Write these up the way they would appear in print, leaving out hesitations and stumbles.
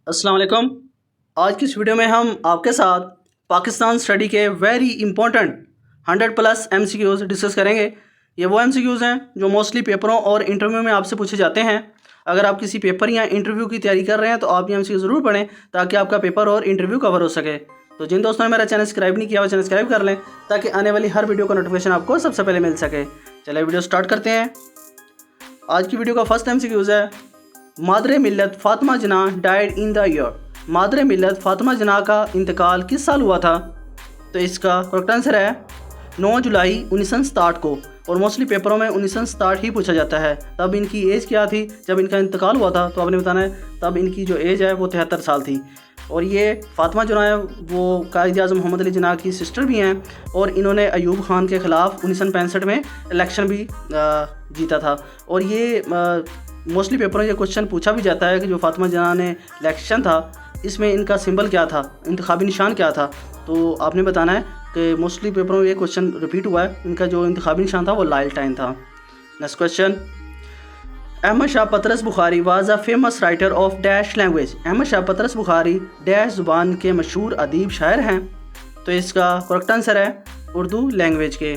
अस्सलाम वालेकुम। आज की इस वीडियो में हम आपके साथ पाकिस्तान स्टडी के वेरी इंपॉर्टेंट 100+ MCQs डिस्कस करेंगे। ये वो MCQs हैं जो मोस्टली पेपरों और इंटरव्यू में आपसे पूछे जाते हैं। अगर आप किसी पेपर या इंटरव्यू की तैयारी कर रहे हैं तो आप ये MCQ ज़रूर पढ़ें ताकि आपका पेपर और इंटरव्यू कवर हो सके। तो जिन दोस्तों ने मेरा चैनल सब्सक्राइब नहीं किया वो चैनल सब्सक्राइब कर लें ताकि आने वाली हर वीडियो का नोटिफिकेशन आपको सबसे पहले मिल सके। चलिए वीडियो स्टार्ट करते हैं। आज की वीडियो का फर्स्ट MCQs है, मादरे मिल्लत फातिमा जना डाइड इन द ईयर। मादरे मिल्लत फातिमा जना का इंतकाल किस साल हुआ था? तो इसका करेक्ट आंसर है 9 जुलाई 1967 को। और मोस्टली पेपरों में 1967 ही पूछा जाता है। तब इनकी एज क्या थी जब इनका इंतकाल हुआ था? तो आपने बताना है तब इनकी जो एज है वो 73 साल थी। और ये फातिमा जना है वो कायद आज़म मोहम्मद अली जिन्ना की सिस्टर भी हैं और इन्होंने अयूब खान के ख़िलाफ़ 1965 में इलेक्शन भी जीता था। और ये मोस्टली पेपरों में ये क्वेश्चन पूछा भी जाता है कि जो फातिमा जना ने इलेक्शन था इसमें इनका सिंबल क्या था, इंतखाबी निशान क्या था? तो आपने बताना है कि मोस्टली पेपरों में ये क्वेश्चन रिपीट हुआ है। इनका जो इंतखाबी निशान था वो लालटेन था। Next question, Ahmad Shah Patras Bukhari was a famous writer of dash language. Ahmad Shah Patras Bukhari dash ज़ुबान के मशहूर अदीब शायर हैं। तो इसका करेक्ट आंसर है उर्दू लैंग्वेज के।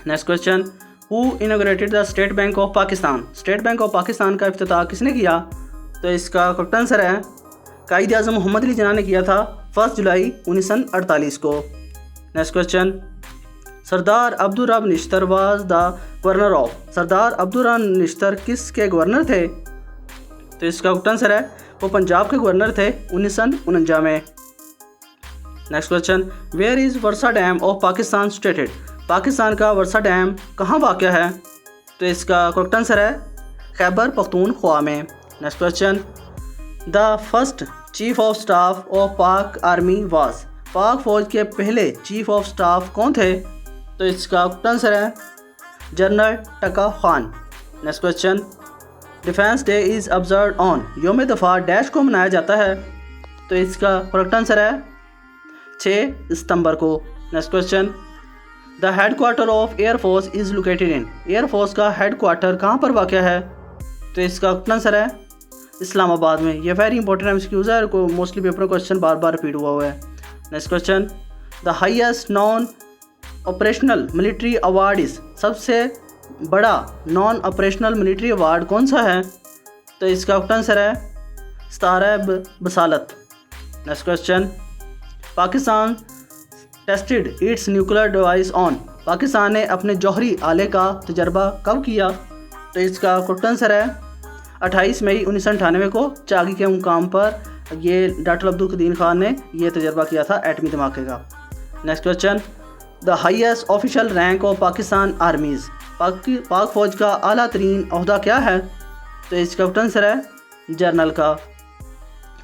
Next question, who inaugurated the state bank of Pakistan. State bank of Pakistan का इफ्तिताह किसने किया? तो इसका करेक्ट आंसर है कायद आज़म मोहम्मद अली जिन्ना ने किया था 1 जुलाई 1948 को। Next question, Sardar Abdurrab Nishtar was the governor of. Sardar Abdurrab Nishtar किसके गवर्नर थे? तो इसका करेक्ट आंसर है वो पंजाब के गवर्नर थे 1949 में। Next question, where is Warsak dam of Pakistan situated. Pakistan का वर्सा डैम कहाँ वाक़या है? तो इसका करेक्ट आंसर है खैबर पख्तूनख्वा में। Next question, the first chief of staff of Pak army was. पाक फ़ौज के पहले चीफ ऑफ स्टाफ कौन थे? तो इसका करेक्ट आंसर है जनरल टका Khan. Next question, defence day is observe on. योम दफ़ा डैश को मनाया जाता है? तो इसका करेक्ट आंसर है 6 सितंबर को। Next question, the head quarter of air force is located in. Air force का हेड क्वार्टर कहाँ पर वाक़या है? तो इसका करेक्ट आंसर है इस्लामाबाद में। ये वेरी इंपॉर्टेंट MCQs है को मोस्टली पेपर क्वेश्चन बार बार रिपीट हुआ है। Next question, the highest non operational military award is. सबसे बड़ा नॉन ऑपरेशनल मिलिट्री अवार्ड कौन सा है? तो इसका करेक्ट आंसर है स्तारा बसालत। Next question, Pakistan tested its nuclear device on. Pakistan ने अपने जौहरी आले का तजर्बा कब किया? तो इसका करेक्ट आंसर है 28 मई 1998 को चागी के मुकाम पर ये डॉक्टर अब्दुल कदीर खान ने यह तजर्बा किया था एटमी धमाके का। Next question, the highest official rank of Pakistan armies. पाक फ़ौज का आला तरीन ओहदा क्या है? तो इसका करेक्ट आंसर है जनरल का।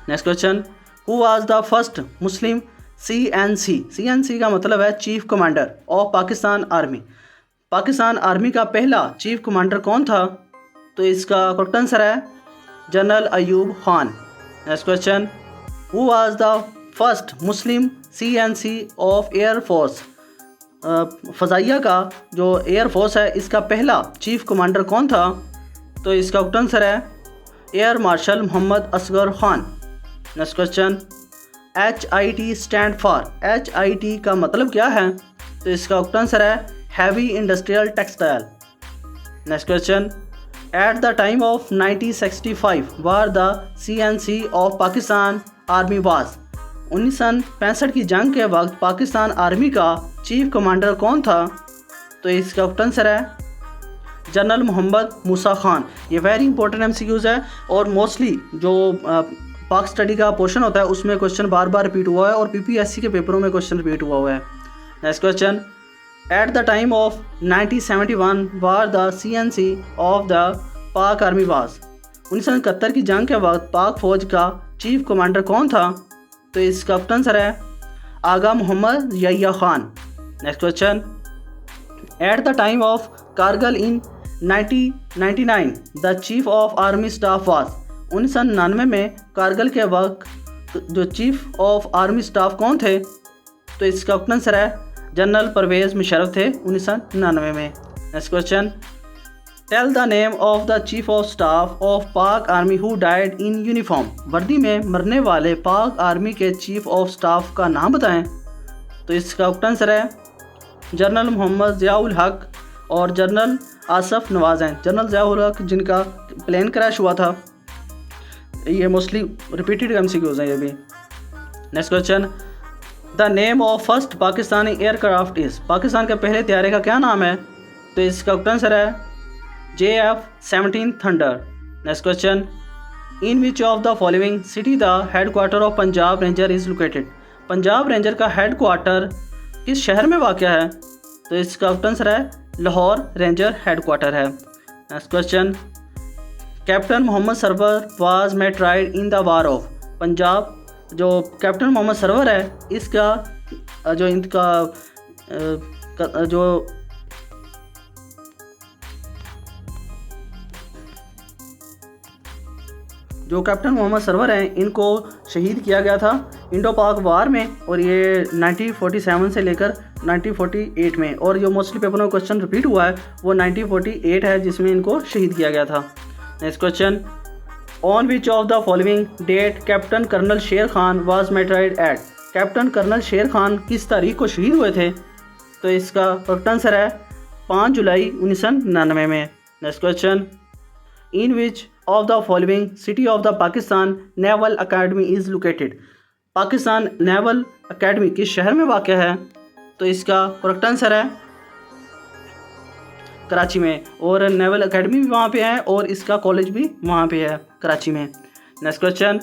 Next question, who was the first Muslim CNC। CNC का मतलब है chief commander of Pakistan army. Pakistan army का पहला चीफ कमांडर कौन था? तो इसका करेक्ट आंसर है general Ayub Khan. Next question, who was the first Muslim CNC of air force. फ़ज़ाइया का जो एयर फोर्स है इसका पहला चीफ कमांडर कौन था? तो इसका करेक्ट आंसर है air marshal Mohammad Asghar Khan. Next question, HIT stand for. HIT का मतलब क्या है? तो इसका करेक्ट आंसर है heavy industrial textile. Next question, at the time of 1965 war the CNC of Pakistan army was. 1965 की जंग के वक्त पाकिस्तान आर्मी का चीफ कमांडर कौन था? तो इसका करेक्ट आंसर है जनरल मोहम्मद मूसा खान। ये वेरी इंपॉर्टेंट MCQs है और मोस्टली जो पाक स्टडी का पोर्शन होता है उसमें क्वेश्चन बार बार रिपीट हुआ है और PPSC के पेपरों में क्वेश्चन रिपीट हुआ है। Next question, at the time of 1971 war the CNC of the पाक आर्मी वाज। 1971 की जंग के वक्त पाक फ़ौज का चीफ कमांडर कौन था? तो इसका करेक्ट आंसर है Agha Mohammad Yahya Khan. Next question, at the time of Kargil in 1999 the chief of army staff was. 1999 में कारगिल के वक्त जो चीफ ऑफ आर्मी स्टाफ कौन थे? तो इसका करेक्ट आंसर है जनरल परवेज़ मुशर्रफ थे 1999 में। Next question, tell the name of the chief of staff of Pak army who died in uniform. वर्दी में मरने वाले पाक आर्मी के चीफ ऑफ स्टाफ का नाम बताएं। तो इसका आंसर है जनरल मोहम्मद ज़ियाउल हक और जनरल आसफ नवाज हैं। जनरल ज़ियाउल हक जिनका प्लेन क्रैश हुआ था। ये मोस्टली रिपीटेड एमसीक्यूज हैं ये भी। Next question, the name of first Pakistani aircraft is. Pakistan के पहले तैयारे का क्या नाम है? तो इसका आंसर है JF-17 thunder. Next question, in which of the following city the headquarter of Punjab ranger is located. Punjab ranger का हेडक्वार्टर किस शहर में वाक़ है? तो इसका आंसर है लाहौर रेंजर हेडक्वार्टर है। Next question, captain Mohammad Sarwar was martyred in the war of Punjab. जो कैप्टन मोहम्मद सरवर है इसका जो इनका जो कैप्टन मोहम्मद सरवर हैं इनको शहीद किया गया था इंडो पाक वार में, और ये 1947 से लेकर 1948 में, और जो मोस्टली पेपर में क्वेश्चन रिपीट हुआ है वो 1948 है जिसमें इनको शहीद किया गया था। Next question, on which of the following date captain colonel Sher Khan was martyred at. Captain colonel Sher Khan किस तारीख को शहीद हुए थे? तो इसका आंसर है 5 जुलाई 1999 में। Next question, in which of the following city of the Pakistan naval academy is located. Pakistan naval academy किस शहर में वाक़ है? तो इसका करेक्ट आंसर है कराची में, और नेवल अकेडमी भी वहाँ पे है और इसका कॉलेज भी वहाँ पे है कराची में। Next question,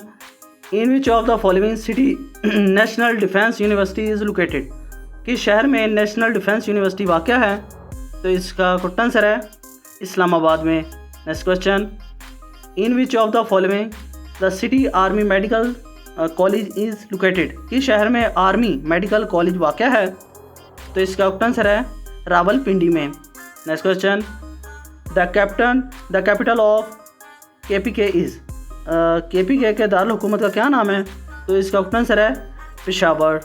in which of the following city national defence university is located. किस शहर में नेशनल डिफेंस यूनिवर्सिटी वाक़ है? तो इसका करेक्ट आंसर है इस्लामाबाद में। Next question, in which of the following the city army medical college is located. किस शहर में आर्मी मेडिकल कॉलेज वाक़ है? तो इसका आंसर है रावलपिंडी में। Next question, the capital of KPK is. KPK के दारुल हुकूमत का क्या नाम है? तो इसका आंसर है Peshawar.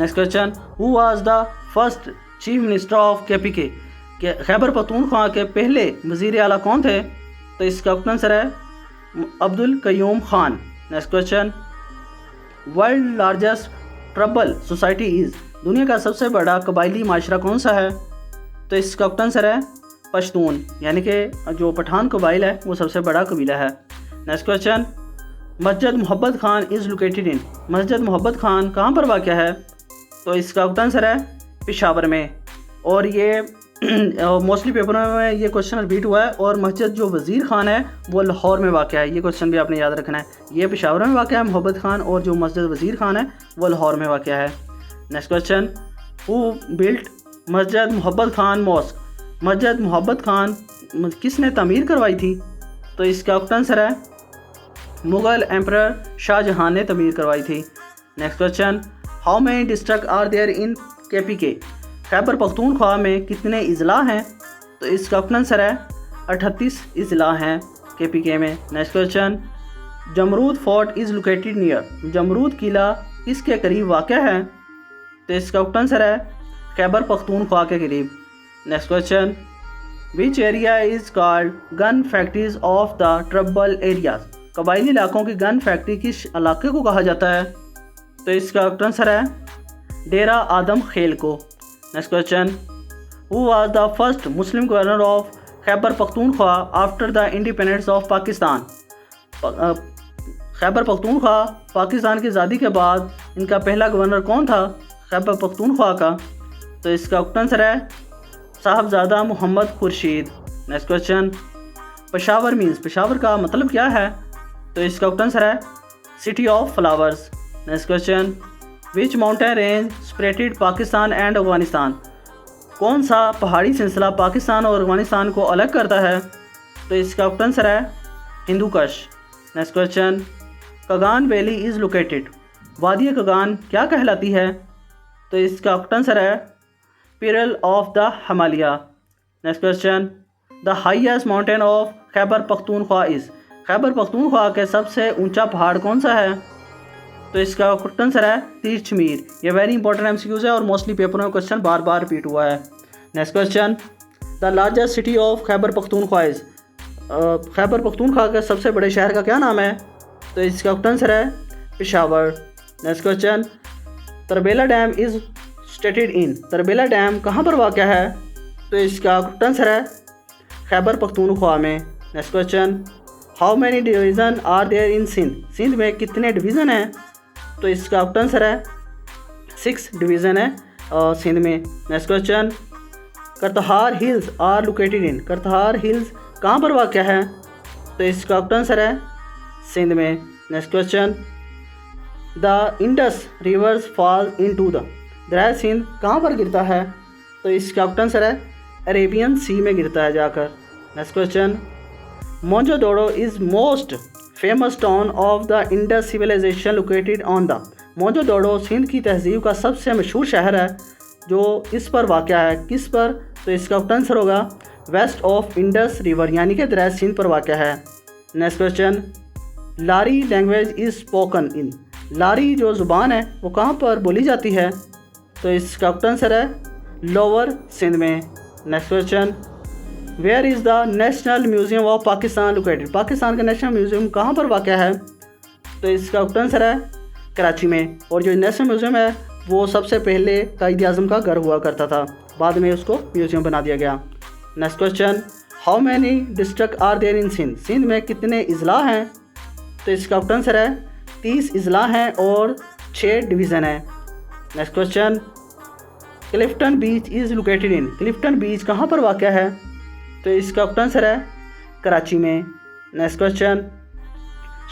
Next question, who was the first chief minister of KPK। Khyber Pakhtunkhwa के पहले वज़ीर आला कौन थे? तो इसका आंसर है Abdul Qayyum Khan. Next question, world largest tribal society is. दुनिया का सबसे बड़ा कबायली माशरा कौन सा है? तो इसका आंसर है पश्तून, यानी कि जो पठान कबाइल है वो सबसे बड़ा कबीला है। नेक्स्ट क्वेश्चन, मस्जिद मोहब्बत खान इज़ लोकेटेड इन। मस्जिद मोहब्बत खान कहाँ पर वाक़ है? तो इसका आंसर है पेशावर में, और ये मोस्टली पेपरों में ये क्वेश्चन रिपीट हुआ है। और मस्जिद जो वज़ीर खान है वो लाहौर में वाक़ है, ये क्वेश्चन भी आपने याद रखना है। ये पेशावर में वाक़ है मोहब्बत खान, और जो मस्जिद वज़ीर खान है वो लाहौर में वाक़ है। नेक्स्ट क्वेश्चन, हु बिल्ट मस्जिद मोहब्बत खान मॉस्क। मस्जिद मोहब्बत खान किसने तमीर करवाई थी? तो इसका आंसर है मुग़ल एम्परर शाहजहां ने तमीर करवाई थी। Next question, how many district are there in KPK। Khyber Pakhtunkhwa में कितने अज़ला हैं? तो इसका आंसर है 38 अज़ला हैं KPK में। Next question, Jamrud fort is located near. Jamrud किला किसके करीब वाक़ है? तो इसका आंसर है खैबर पख्तूनख्वा के करीब। Next question, which area is called gun factories of the tribal areas. कबायली इलाकों की गन फैक्ट्री किस इलाके को कहा जाता है? तो इसका आंसर है डेरा आदम खेल को। Next question, who was the first Muslim governor of Khyber Pakhtunkhwa after the independence of Pakistan. Khyber Pakhtunkhwa Pakistan की आज़ादी के बाद इनका पहला गवर्नर कौन था खैबर पख्तूनख्वा का? तो इसका आंसर है Sahibzada Mohammad Khurshid. Next question, Peshawar means. Peshawar का मतलब क्या है? तो इसका आंसर है city of flowers. Next question, which mountain range separated Pakistan and Afghanistan. कौन सा पहाड़ी सिलसिला पाकिस्तान और अफगानिस्तान को अलग करता है? तो इसका आंसर है हिंदू कश। Next question, Kaghan valley is located. वादी कगान क्या कहलाती है? तो इसका आंसर है pearl of the Himalaya. Next question, the highest mountain of Khyber Pakhtunkhwa is. Khyber Pakhtunkhwa के सबसे ऊंचा पहाड़ कौन सा है? तो इसका आंसर है तीरछमीर। ये वेरी इंपॉर्टेंट MCQs है और मोस्टली पेपरों में क्वेश्चन बार बार रिपीट हुआ है। Next question, the largest city of Khyber Pakhtunkhwa is, Khyber Pakhtunkhwa का सबसे बड़े शहर का क्या नाम है? तो इसका आंसर है Peshawar. Next question, Tarbela dam is seated in, Tarbela dam कहाँ पर वाक़ है? तो इसका आंसर है खैबर पख्तूनख्वा में। Next question, how many division are there in Sindh, Sindh में कितने डिवीज़न हैं? तो इसका आंसर है 6 डिवीज़न है सिंध में। Next question, Kirthar hills are located in, Kirthar hills कहाँ पर वाक़ है? तो इसका आंसर है सिंध में। Next question, the Indus rivers fall into the, दरिया सिंध कहाँ पर गिरता है? तो इसका आंसर है अरेबियन सी में गिरता है जाकर। Next question, Mohenjodaro is most famous town of the Indus civilization located on the, Mohenjodaro Sindh की तहजीब का सबसे मशहूर शहर है जो इस पर वाक़या है, किस पर? तो इसका आंसर होगा वेस्ट ऑफ इंडस रिवर, यानी कि दरिया सिंध पर वाक़या है। Next question, Lari language is spoken in, Lari जो ज़ुबान है वो कहाँ पर बोली जाती है? तो इसका आंसर है लोअर सिंध में। Next question, where is the national museum of Pakistan located, Pakistan का नेशनल म्यूज़ियम कहाँ पर वाक़या है? तो इसका आंसर है कराची में। और जो नेशनल म्यूज़ियम है वो सबसे पहले कायद आज़म का घर हुआ करता था, बाद में उसको म्यूज़ियम बना दिया गया। Next question, how many district are there in Sindh, Sindh में कितने अजला हैं? तो इसका आंसर है 30 अजला हैं और 6 डिवीज़न है। Next question, Clifton beach is located in, Clifton beach कहाँ पर वाक़या है? तो इसका आंसर है कराची में। Next question,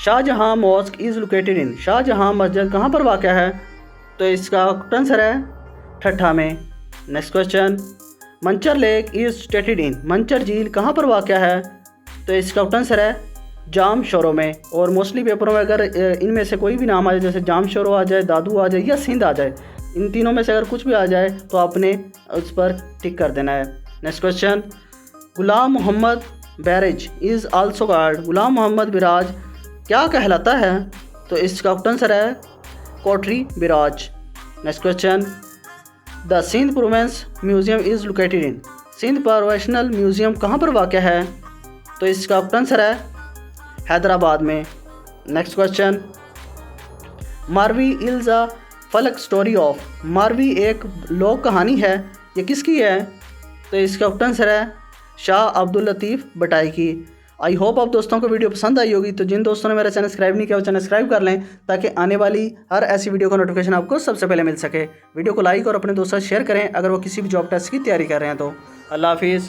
Shahjahan mosque is located in, Shahjahan मस्जिद कहाँ पर वाक़या है? तो इसका आंसर है ठट्ठा में। Next question, Manchar lake is seated इन, मंचर झील कहाँ पर वाक़या है? तो इसका आंसर है जाम शोरों में। और मोस्टली पेपरों में अगर इनमें से कोई भी नाम आ जाए, जैसे जाम शोरों आ जाए, दादू आ जाए या सिंध आ जाए, इन तीनों में से अगर कुछ भी आ जाए तो आपने उस पर टिक कर देना है। Next question, Ghulam Mohammad barrage is also called, Ghulam Mohammad barrage क्या कहलाता है? तो इसका आंसर है Kotri barrage. Next question, the Sindh province museum is located in, Sindh provincial museum कहाँ पर वाक़या है? तो इसका आंसर है हैदराबाद में। Next question, Marvi is a फलक स्टोरी ऑफ, मारवी एक लोक कहानी है, ये किसकी है? तो इसका आंसर है शाह अब्दुल लतीफ़ बटाई की। आई होप आप दोस्तों को वीडियो पसंद आई होगी। तो जिन दोस्तों ने मेरा चैनल सब्सक्राइब नहीं किया वो चैनल सब्सक्राइब कर लें ताकि आने वाली हर ऐसी वीडियो का नोटिफिकेशन आपको सबसे पहले मिल सके। वीडियो को लाइक और अपने दोस्तों से शेयर करें अगर वो किसी भी जॉब टेस्ट की तैयारी कर रहे हैं तो। अल्लाह हाफिज़।